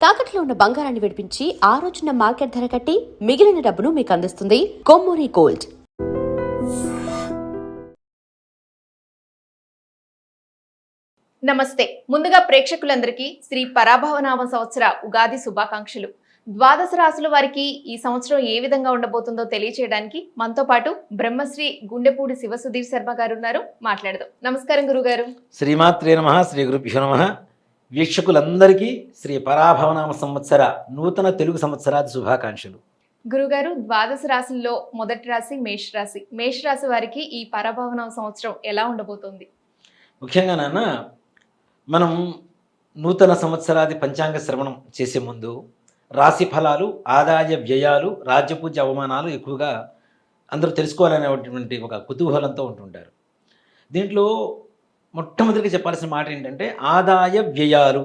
తాకట్లో ఉన్న బంగారాన్ని విడిపించి ఆ రోజున మార్కెట్ ధర కట్టి మిగిలిన డబ్బును మీకు అందిస్తుంది కొమ్మూరి గోల్డ్. నమస్తే. ముందుగా ప్రేక్షకులందరికీ శ్రీ పరాభవనామ సంవత్సర ఉగాది శుభాకాంక్షలు. ద్వాదశ రాశుల వారికి ఈ సంవత్సరం ఏ విధంగా ఉండబోతుందో తెలియచేయడానికి మనతో పాటు బ్రహ్మశ్రీ గుండెపూడి శివసుధీర్ శర్మ గారు ఉన్నారు. మాట్లాడదాం. నమస్కారం గురుగారు. శ్రీమాత్రే నమః. శ్రీ గురుభ్యో నమః. వీక్షకులందరికీ శ్రీ పరాభవనామ సంవత్సర నూతన తెలుగు సంవత్సరాది శుభాకాంక్షలు. గురుగారు, ద్వాదశ రాశుల్లో మొదటి రాశి మేషరాశి. మేషరాశి వారికి ఈ పరాభవనామ సంవత్సరం ఎలా ఉండబోతోంది? ముఖ్యంగా నాన్న, మనం నూతన సంవత్సరాది పంచాంగ శ్రవణం చేసే ముందు రాశి ఫలాలు, ఆదాయ వ్యయాలు, రాజ్యపూజ్య అవమానాలు ఎక్కువగా అందరూ తెలుసుకోవాలనేటువంటి ఒక కుతూహలంతో ఉంటుంటారు. దీంట్లో మొట్టమొదటిగా చెప్పాల్సిన మాట ఏంటంటే, ఆదాయ వ్యయాలు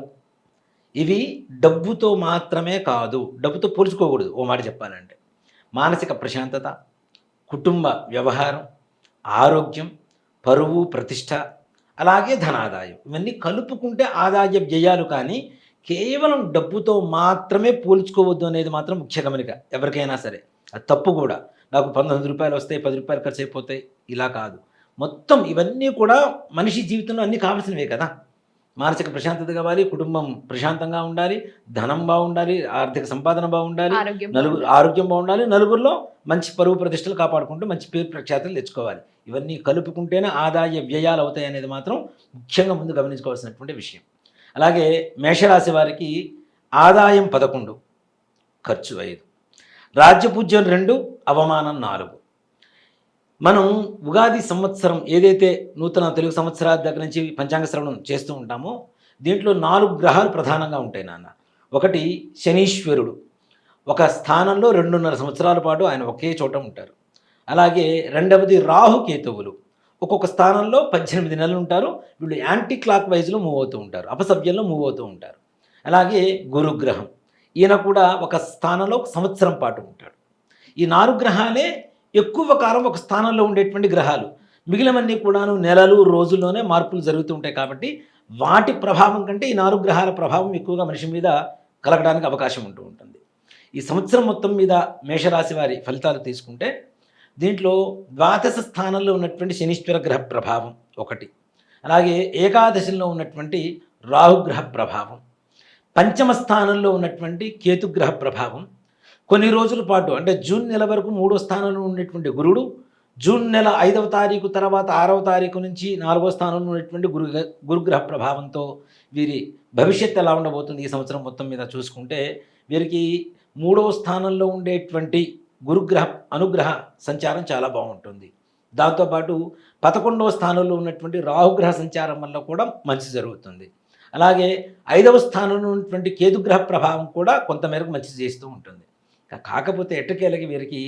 ఇవి డబ్బుతో మాత్రమే కాదు, డబ్బుతో పోల్చుకోకూడదు. ఓ మాట చెప్పాలంటే మానసిక ప్రశాంతత, కుటుంబ వ్యవహారం, ఆరోగ్యం, పరువు ప్రతిష్ట, అలాగే ధనాదాయం, ఇవన్నీ కలుపుకుంటే ఆదాయ వ్యయాలు. కానీ కేవలం డబ్బుతో మాత్రమే పోల్చుకోవద్దు అనేది మాత్రం ముఖ్య గమనిక ఎవరికైనా సరే. అది తప్పు కూడా. నాకు 19 రూపాయలు వస్తాయి, 10 రూపాయలు ఖర్చు అయిపోతాయి, ఇలా కాదు. మొత్తం ఇవన్నీ కూడా మనిషి జీవితంలో అన్నీ కావాల్సినవే కదా. మానసిక ప్రశాంతత కావాలి, కుటుంబం ప్రశాంతంగా ఉండాలి, ధనం బాగుండాలి, ఆర్థిక సంపాదన బాగుండాలి, ఆరోగ్యం బాగుండాలి, నలుగురిలో మంచి పరువు ప్రతిష్టలు కాపాడుకుంటూ మంచి పేరు ప్రఖ్యాతులు తెచ్చుకోవాలి. ఇవన్నీ కలుపుకుంటేనే ఆదాయ వ్యయాలు అవుతాయి అనేది మాత్రం ముఖ్యంగా ముందు గమనించుకోవాల్సినటువంటి విషయం. అలాగే మేషరాశి వారికి ఆదాయం 11, ఖర్చు 5, రాజ్యపూజ్యం 2, అవమానం 4. మనం ఉగాది సంవత్సరం ఏదైతే నూతన తెలుగు సంవత్సరాల దగ్గర నుంచి పంచాంగ శ్రవణం చేస్తూ ఉంటామో, దీంట్లో 4 గ్రహాలు ప్రధానంగా ఉంటాయి నాన్న. ఒకటి శనీశ్వరుడు, ఒక స్థానంలో 2.5 సంవత్సరాల పాటు ఆయన ఒకే చోట ఉంటారు. అలాగే రెండవది రాహుకేతువులు, ఒక్కొక్క స్థానంలో 18 నెలలు ఉంటారు. వీళ్ళు యాంటీ క్లాక్ వైజ్లో మూవ్ అవుతూ ఉంటారు, అపసవ్యంలో మూవ్ అవుతూ ఉంటారు. అలాగే గురుగ్రహం, ఈయన కూడా ఒక స్థానంలో 1 సంవత్సరం పాటు ఉంటాడు. ఈ 4 గ్రహాలే ఎక్కువ కాలం ఒక స్థానంలో ఉండేటువంటి గ్రహాలు. మిగిలినవన్నీ కూడాను నెలలు, రోజుల్లోనే మార్పులు జరుగుతూ ఉంటాయి. కాబట్టి వాటి ప్రభావం కంటే ఈ 4 గ్రహాల ప్రభావం ఎక్కువగా మనిషి మీద కలగడానికి అవకాశం ఉంటూ ఉంటుంది. ఈ సంవత్సరం మొత్తం మీద మేషరాశి వారి ఫలితాలు తీసుకుంటే, దీంట్లో ద్వాదశ స్థానంలో ఉన్నటువంటి శనీశ్వర గ్రహ ప్రభావం ఒకటి, అలాగే ఏకాదశిలో ఉన్నటువంటి రాహుగ్రహ ప్రభావం, పంచమ స్థానంలో ఉన్నటువంటి కేతుగ్రహ ప్రభావం, కొన్ని రోజుల పాటు అంటే జూన్ నెల వరకు 3వ స్థానంలో ఉన్నటువంటి గురుడు, జూన్ నెల 5వ తారీఖు తర్వాత 6వ తారీఖు నుంచి 4వ స్థానంలో ఉన్నటువంటి గురుగ్రహ ప్రభావంతో వీరి భవిష్యత్తు ఎలా ఉండబోతుంది ఈ సంవత్సరం మొత్తం మీద చూసుకుంటే, వీరికి 3వ స్థానంలో ఉండేటువంటి గురుగ్రహ అనుగ్రహ సంచారం చాలా బాగుంటుంది. దాంతోపాటు 11వ స్థానంలో ఉన్నటువంటి రాహుగ్రహ సంచారం వల్ల కూడా మంచి జరుగుతుంది. అలాగే 5వ స్థానంలో ఉన్నటువంటి కేతుగ్రహ ప్రభావం కూడా కొంతమేరకు మంచి చేస్తూ ఉంటుంది. కాకపోతే ఎట్టకేలకి వీరికి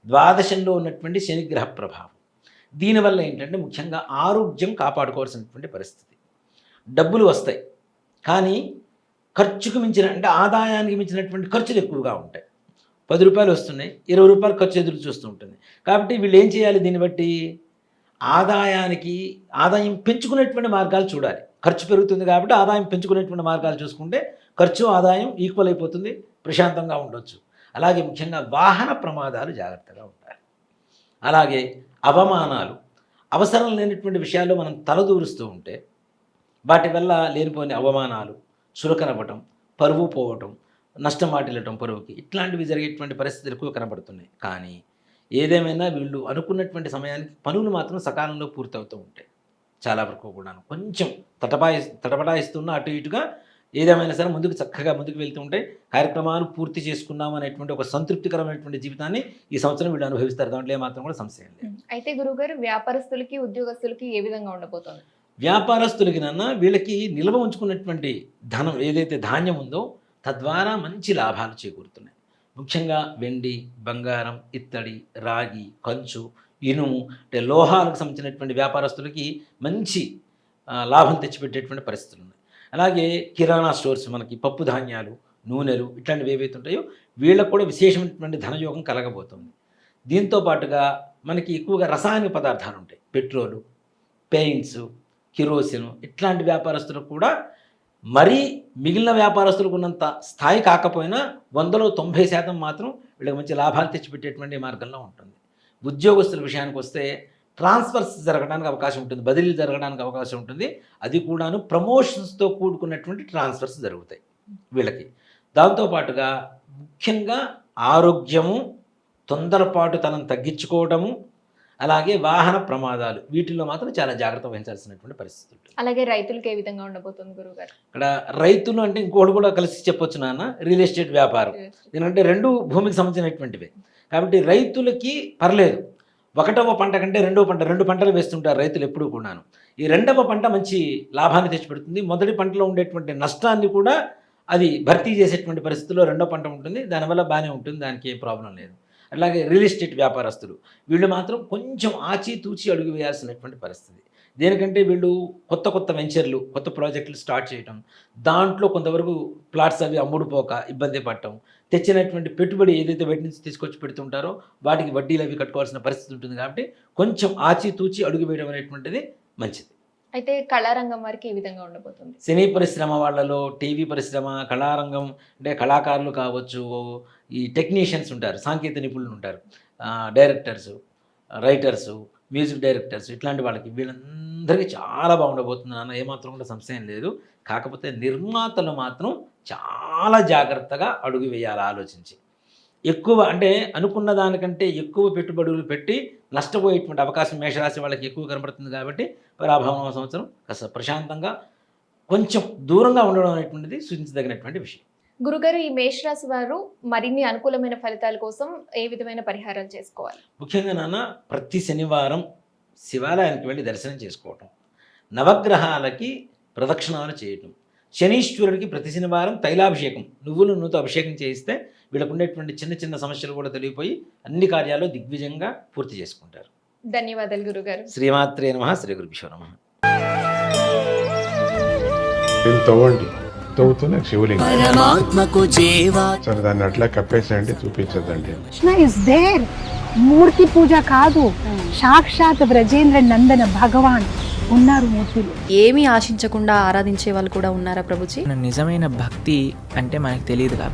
ద్వాదశంలో ఉన్నటువంటి శనిగ్రహ ప్రభావం, దీనివల్ల ఏంటంటే ముఖ్యంగా ఆరోగ్యం కాపాడుకోవాల్సినటువంటి పరిస్థితి. డబ్బులు వస్తాయి కానీ ఖర్చుకు మించిన, అంటే ఆదాయానికి మించినటువంటి ఖర్చులు ఎక్కువగా ఉంటాయి. 10 రూపాయలు వస్తున్నాయి, 20 రూపాయలు ఖర్చు ఎదురు చూస్తూ ఉంటుంది. కాబట్టి వీళ్ళు ఏం చేయాలి? దీన్ని బట్టి ఆదాయం పెంచుకునేటువంటి మార్గాలు చూడాలి. ఖర్చు పెరుగుతుంది కాబట్టి ఆదాయం పెంచుకునేటువంటి మార్గాలు చూసుకుంటే ఖర్చు ఆదాయం ఈక్వల్ అయిపోతుంది, ప్రశాంతంగా ఉండొచ్చు. అలాగే ముఖ్యంగా వాహన ప్రమాదాలు జాగ్రత్తగా ఉండాలి. అలాగే అవమానాలు, అవసరం లేనటువంటి విషయాల్లో మనం తలదూరుస్తూ ఉంటే వాటి వల్ల లేనిపోయిన అవమానాలు, చులకనవ్వటం, పరువు పోవటం, నష్టం వాటిల్లటం పరువుకి, ఇట్లాంటివి జరిగేటువంటి పరిస్థితులు ఎక్కువ కనబడుతున్నాయి. కానీ ఏదేమైనా వీళ్ళు అనుకున్నటువంటి సమయానికి పనులు మాత్రం సకాలంలో పూర్తవుతూ ఉంటాయి. చాలా వరకు కూడా కొంచెం తటపటాయిస్తున్న అటు ఇటుగా ఏదేమైనా సరే చక్కగా ముందుకు వెళ్తూ ఉంటాయి. కార్యక్రమాలు పూర్తి చేసుకున్నాం అనేటువంటి ఒక సంతృప్తికరమైనటువంటి జీవితాన్ని ఈ సంవత్సరం వీళ్ళు అనుభవిస్తారు. దాంట్లో ఏమాత్రం కూడా సంశయం లేదు. అయితే గురువుగారు, వ్యాపారస్తులకి ఉద్యోగస్తులకి ఏ విధంగా ఉండబోతోంది? వ్యాపారస్తులకి వీళ్ళకి నిల్వ ఉంచుకున్నటువంటి ధనం ఏదైతే ధాన్యం ఉందో తద్వారా మంచి లాభాలు చేకూరుతున్నాయి. ముఖ్యంగా వెండి, బంగారం, ఇత్తడి, రాగి, కంచు, ఇనుము, అంటే లోహాలకు సంబంధించినటువంటి వ్యాపారస్తులకి మంచి లాభం తెచ్చిపెట్టేటువంటి పరిస్థితులు ఉన్నాయి. అలాగే కిరాణా స్టోర్స్, మనకి పప్పు ధాన్యాలు, నూనెలు ఇట్లాంటివి ఏవైతే ఉంటాయో వీళ్ళకు కూడా విశేషమైనటువంటి ధనయోగం కలగబోతుంది. దీంతో పాటుగా మనకి ఎక్కువగా రసాయనిక పదార్థాలు ఉంటాయి, పెట్రోలు, పెయింట్స్, కిరోసిన్, ఇట్లాంటి వ్యాపారస్తులకు కూడా మరీ మిగిలిన వ్యాపారస్తులకు ఉన్నంత స్థాయి కాకపోయినా 100లో 90% మాత్రం వీళ్ళకి మంచి లాభాలు తెచ్చిపెట్టేటువంటి మార్గంలో ఉంటుంది. ఉద్యోగస్తుల విషయానికి వస్తే ట్రాన్స్ఫర్స్ జరగడానికి అవకాశం ఉంటుంది, బదిలీలు జరగడానికి అవకాశం ఉంటుంది. అది కూడాను ప్రమోషన్స్తో కూడుకున్నటువంటి ట్రాన్స్ఫర్స్ జరుగుతాయి వీళ్ళకి. దాంతోపాటుగా ముఖ్యంగా ఆరోగ్యము, తొందరపాటుతనం తగ్గించుకోవడము, అలాగే వాహన ప్రమాదాలు, వీటిల్లో మాత్రం చాలా జాగ్రత్త వహించాల్సినటువంటి పరిస్థితి ఉంటుంది. అలాగే రైతులకు ఏ విధంగా ఉండబోతుంది గురుగారు? ఇక్కడ రైతులు అంటే ఇంకోటి కూడా కలిసి చెప్పొచ్చు నాన్న, రియల్ ఎస్టేట్ వ్యాపారం. ఎందుకంటే రెండు భూమికి సంబంధించినటువంటివి కాబట్టి రైతులకి పర్లేదు. ఒకటవ పంట కంటే రెండవ పంట, 2 పంటలు వేస్తుంటారు రైతులు ఎప్పుడూ కూడాను. ఈ రెండవ పంట మంచి లాభాన్ని తెచ్చిపెడుతుంది. మొదటి పంటలో ఉండేటువంటి నష్టాన్ని కూడా అది భర్తీ చేసేటువంటి పరిస్థితుల్లో రెండో పంట ఉంటుంది. దానివల్ల బాగానే ఉంటుంది, దానికి ఏ ప్రాబ్లం లేదు. అలాగే రియల్ ఎస్టేట్ వ్యాపారస్తులు వీళ్ళు మాత్రం కొంచెం ఆచితూచి అడుగు వేయాల్సినటువంటి పరిస్థితి. దేనికంటే వీళ్ళు కొత్త వెంచర్లు, కొత్త ప్రాజెక్టులు స్టార్ట్ చేయటం, దాంట్లో కొంతవరకు ప్లాట్స్ అవి అమ్ముడుపోక ఇబ్బంది పడటం, తెచ్చినటువంటి పెట్టుబడి ఏదైతే బయట నుంచి తీసుకొచ్చి పెడుతుంటారో వాటికి వడ్డీలు అవి కట్టుకోవాల్సిన పరిస్థితి ఉంటుంది. కాబట్టి కొంచెం ఆచితూచి అడుగు వేయడం అనేటువంటిది మంచిది. అయితే కళారంగం వారికి ఏ విధంగా ఉండబోతుంది? సినీ పరిశ్రమ వాళ్ళలో, టీవీ పరిశ్రమ, కళారంగం అంటే కళాకారులు కావచ్చు, ఈ టెక్నీషియన్స్ ఉంటారు, సాంకేతిక నిపుణులు ఉంటారు, డైరెక్టర్సు, రైటర్సు, మ్యూజిక్ డైరెక్టర్స్, ఇట్లాంటి వాళ్ళకి వీళ్ళందరికీ చాలా బాగుండబోతుంది నాన్న, ఏమాత్రం కూడా సంశయం లేదు. కాకపోతే నిర్మాతలు మాత్రం చాలా జాగ్రత్తగా అడుగు వేయాలి ఆలోచించి. ఎక్కువ అంటే అనుకున్న దానికంటే ఎక్కువ పెట్టుబడులు పెట్టి నష్టపోయేటువంటి అవకాశం మేషరాశి వాళ్ళకి ఎక్కువ కనబడుతుంది. కాబట్టి పరాభవ సంవత్సరం కాస్త ప్రశాంతంగా కొంచెం దూరంగా ఉండడం అనేటువంటిది సూచించదగినటువంటి విషయం. గురుగారు, ఈ మేషరాశి వారు మరిన్ని అనుకూలమైన ఫలితాల కోసం ఏ విధమైన పరిహారాలు చేసుకోవాలి? ముఖ్యంగా నాన్న, ప్రతి శనివారం శివాలయానికి వెళ్ళి దర్శనం చేసుకోవటం, నవగ్రహాలకి ప్రదక్షిణాలు చేయటం, శనీశ్వరుడికి ప్రతి శనివారం తైలాభిషేకం, నువ్వుల నూనెతో అభిషేకం చేయిస్తే వీళ్ళకు ఉండేటువంటి చిన్న సమస్యలు కూడా తొలగిపోయి అన్ని కార్యాలు దిగ్విజయంగా పూర్తి చేసుకుంటారు. ధన్యవాదాలు గురుగారు. శ్రీమాత్రే నమః, శ్రీ గురుభ్యో నమః. తవ్వండి, తవ్వుతూనే శివలింగం. సరే, దాన్ని అట్లా కప్పేసేయండి, చూపించదండి. Krishna is there. మూర్తి పూజ కాదు, సాక్షాత్ బ్రజేంద్ర నందన భగవాన్ ఉన్నారు మూర్తిలో. ఏమీ ఆశించకుండా ఆరాధించే వాళ్ళు కూడా ఉన్నారా ప్రభుజీ? నిజమైన భక్తి అంటే మనకు తెలియదు కాబట్టి